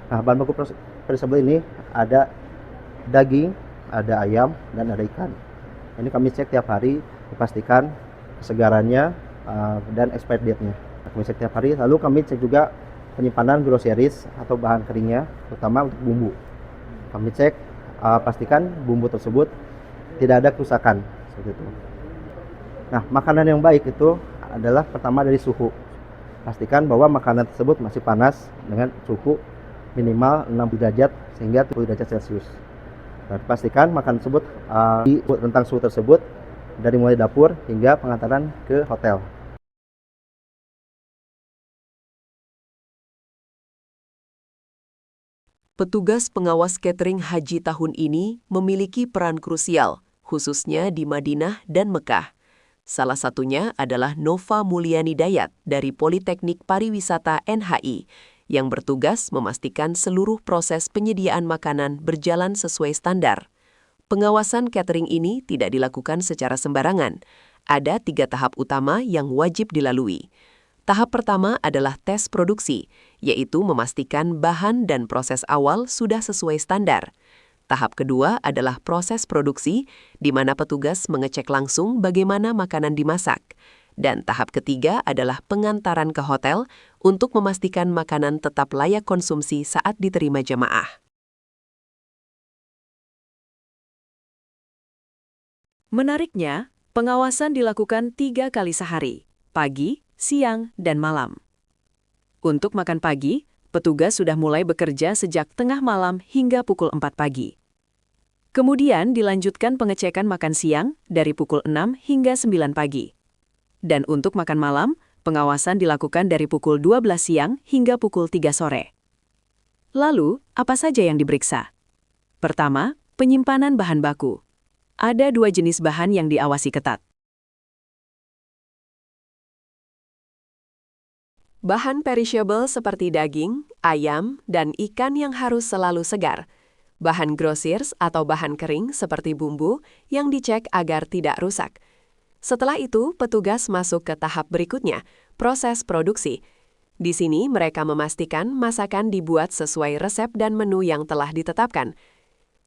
Nah, bahan baku perishable ini ada daging, ada ayam, dan ada ikan. Ini kami cek tiap hari, dipastikan kesegarannya dan expired date-nya. Kami cek tiap hari, lalu kami cek juga penyimpanan groceries atau bahan keringnya, terutama untuk bumbu. Kami cek, pastikan bumbu tersebut tidak ada kerusakan, seperti itu. Nah, makanan yang baik itu adalah pertama dari suhu. Pastikan bahwa makanan tersebut masih panas dengan suhu minimal 6 derajat sehingga 70 derajat Celcius. Dan pastikan makanan tersebut di rentang suhu tersebut dari mulai dapur hingga pengantaran ke hotel. Petugas pengawas catering haji tahun ini memiliki peran krusial, khususnya di Madinah dan Mekah. Salah satunya adalah Nova Mulyani Dayat dari Politeknik Pariwisata NHI, yang bertugas memastikan seluruh proses penyediaan makanan berjalan sesuai standar. Pengawasan catering ini tidak dilakukan secara sembarangan. Ada 3 tahap utama yang wajib dilalui. Tahap pertama adalah tes produksi, yaitu memastikan bahan dan proses awal sudah sesuai standar. Tahap kedua adalah proses produksi, di mana petugas mengecek langsung bagaimana makanan dimasak. Dan tahap ketiga adalah pengantaran ke hotel untuk memastikan makanan tetap layak konsumsi saat diterima jemaah. Menariknya, pengawasan dilakukan 3 kali sehari, pagi, siang, dan malam. Untuk makan pagi, petugas sudah mulai bekerja sejak tengah malam hingga pukul 4 pagi. Kemudian dilanjutkan pengecekan makan siang dari pukul 6 hingga 9 pagi. Dan untuk makan malam, pengawasan dilakukan dari pukul 12 siang hingga pukul 3 sore. Lalu, apa saja yang diperiksa? Pertama, penyimpanan bahan baku. Ada 2 jenis bahan yang diawasi ketat. Bahan perishable seperti daging, ayam, dan ikan yang harus selalu segar. Bahan groceries atau bahan kering seperti bumbu yang dicek agar tidak rusak. Setelah itu, petugas masuk ke tahap berikutnya, proses produksi. Di sini mereka memastikan masakan dibuat sesuai resep dan menu yang telah ditetapkan.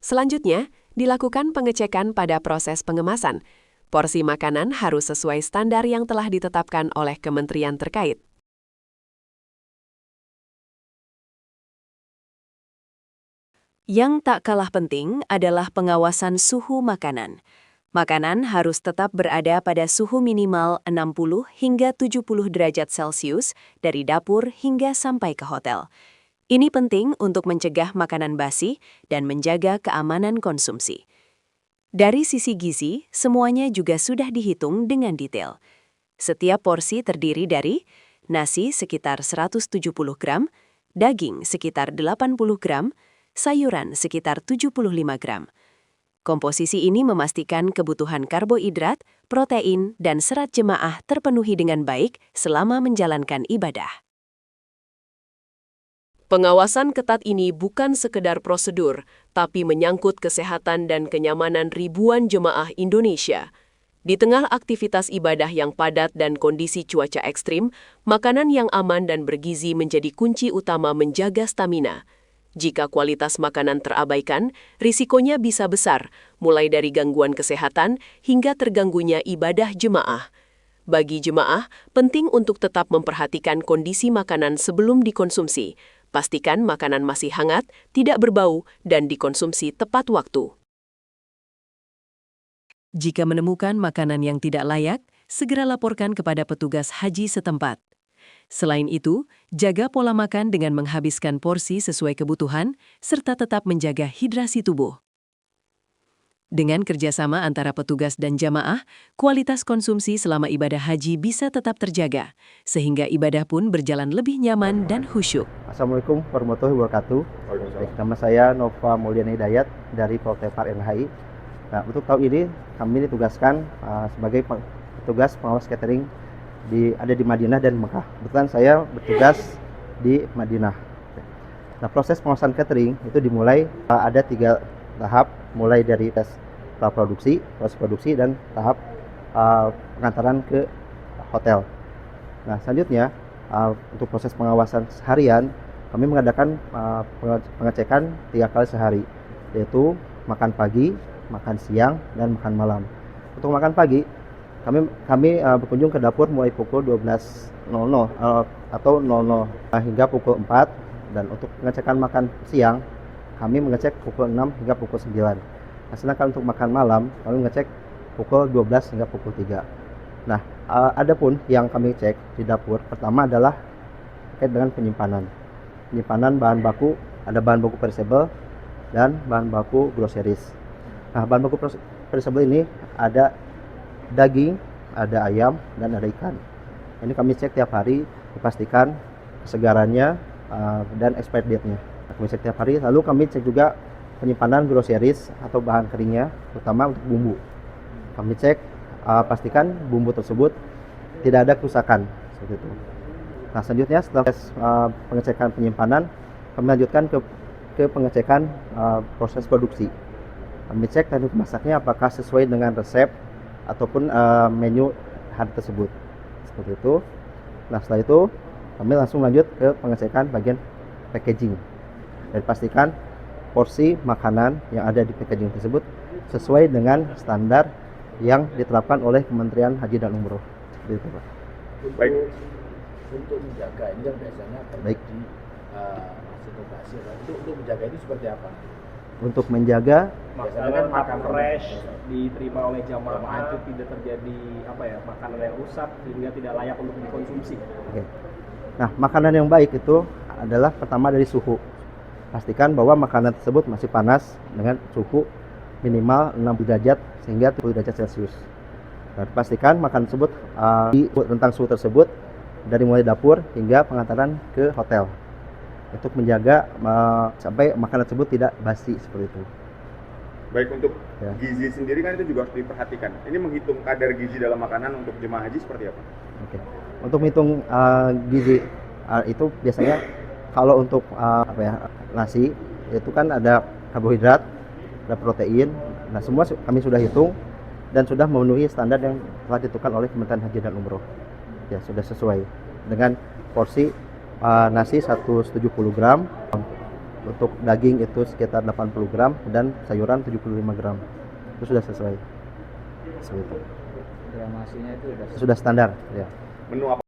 Selanjutnya, dilakukan pengecekan pada proses pengemasan. Porsi makanan harus sesuai standar yang telah ditetapkan oleh kementerian terkait. Yang tak kalah penting adalah pengawasan suhu makanan. Makanan harus tetap berada pada suhu minimal 60 hingga 70 derajat Celcius dari dapur hingga sampai ke hotel. Ini penting untuk mencegah makanan basi dan menjaga keamanan konsumsi. Dari sisi gizi, semuanya juga sudah dihitung dengan detail. Setiap porsi terdiri dari nasi sekitar 170 gram, daging sekitar 80 gram, sayuran sekitar 75 gram. Komposisi ini memastikan kebutuhan karbohidrat, protein, dan serat jemaah terpenuhi dengan baik selama menjalankan ibadah. Pengawasan ketat ini bukan sekedar prosedur, tapi menyangkut kesehatan dan kenyamanan ribuan jemaah Indonesia. Di tengah aktivitas ibadah yang padat dan kondisi cuaca ekstrim, makanan yang aman dan bergizi menjadi kunci utama menjaga stamina. Jika kualitas makanan terabaikan, risikonya bisa besar, mulai dari gangguan kesehatan hingga terganggunya ibadah jemaah. Bagi jemaah, penting untuk tetap memperhatikan kondisi makanan sebelum dikonsumsi. Pastikan makanan masih hangat, tidak berbau, dan dikonsumsi tepat waktu. Jika menemukan makanan yang tidak layak, segera laporkan kepada petugas haji setempat. Selain itu, jaga pola makan dengan menghabiskan porsi sesuai kebutuhan, serta tetap menjaga hidrasi tubuh. Dengan kerjasama antara petugas dan jamaah, kualitas konsumsi selama ibadah haji bisa tetap terjaga, sehingga ibadah pun berjalan lebih nyaman dan khusyuk. Assalamualaikum warahmatullahi wabarakatuh. Nama saya Nova Mulyani Dayat dari Politeknik NHI. Nah, untuk tahun ini kami ditugaskan sebagai petugas pengawas catering ada di Madinah dan Mekah. Kebetulan saya bertugas di Madinah. Nah, proses pengawasan catering itu dimulai ada 3 tahap, mulai dari tes praproduksi, proses produksi, dan tahap pengantaran ke hotel. Nah, selanjutnya untuk proses pengawasan seharian kami mengadakan pengecekan 3 kali sehari, yaitu makan pagi, makan siang, dan makan malam. Untuk makan pagi, kami berkunjung ke dapur mulai pukul 12.00 atau 00 hingga pukul 4, dan untuk pengecekan makan siang kami mengecek pukul 6 hingga pukul 9. Nah, sedangkan untuk makan malam kami mengecek pukul 12 hingga pukul 3. Nah, adapun yang kami cek di dapur pertama adalah terkait dengan penyimpanan bahan baku. Ada bahan baku perishable dan bahan baku groceries. Nah, bahan baku perishable ini ada daging, ada ayam, dan ada ikan. Ini kami cek tiap hari, dipastikan kesegarannya dan expired date-nya. Kami cek tiap hari. Lalu kami cek juga penyimpanan groceries atau bahan keringnya, terutama untuk bumbu. Kami cek pastikan bumbu tersebut tidak ada kerusakan seperti itu. Nah, selanjutnya setelah pengecekan penyimpanan, kami lanjutkan ke pengecekan proses produksi. Kami cek teknik masaknya apakah sesuai dengan resep ataupun menu hari tersebut seperti itu. Nah, setelah itu kami langsung lanjut ke pengecekan bagian packaging dan pastikan porsi makanan yang ada di packaging tersebut sesuai dengan standar yang diterapkan oleh Kementerian Haji dan Umroh. Seperti itu, Pak. Baik. Untuk menjaga ini kan biasanya terjadi situasi. Untuk menjaga itu seperti apa? Untuk menjaga makanan makan fresh diterima oleh jamaah, tidak terjadi makanan yang rusak sehingga tidak layak untuk dikonsumsi. Oke. Nah, makanan yang baik itu adalah pertama dari suhu. Pastikan bahwa makanan tersebut masih panas dengan suhu minimal 6 derajat sehingga 70 derajat Celcius. Dan pastikan makanan tersebut di rentang suhu tersebut dari mulai dapur hingga pengantaran ke hotel, untuk menjaga sampai makanan tersebut tidak basi seperti itu. Baik, untuk gizi sendiri kan itu juga harus diperhatikan. Ini menghitung kadar gizi dalam makanan untuk jemaah haji seperti apa? Oke. Untuk menghitung gizi itu biasanya kalau untuk nasi itu kan ada karbohidrat, ada protein. Nah, semua kami sudah hitung dan sudah memenuhi standar yang telah ditentukan oleh Kementerian Haji dan Umroh. Ya, sudah sesuai dengan porsi nasi 170 gram, untuk daging itu sekitar 80 gram, dan sayuran 75 gram. Itu sudah sesuai. Seperti itu. Gramasinya itu Sudah standar, ya. Menu apa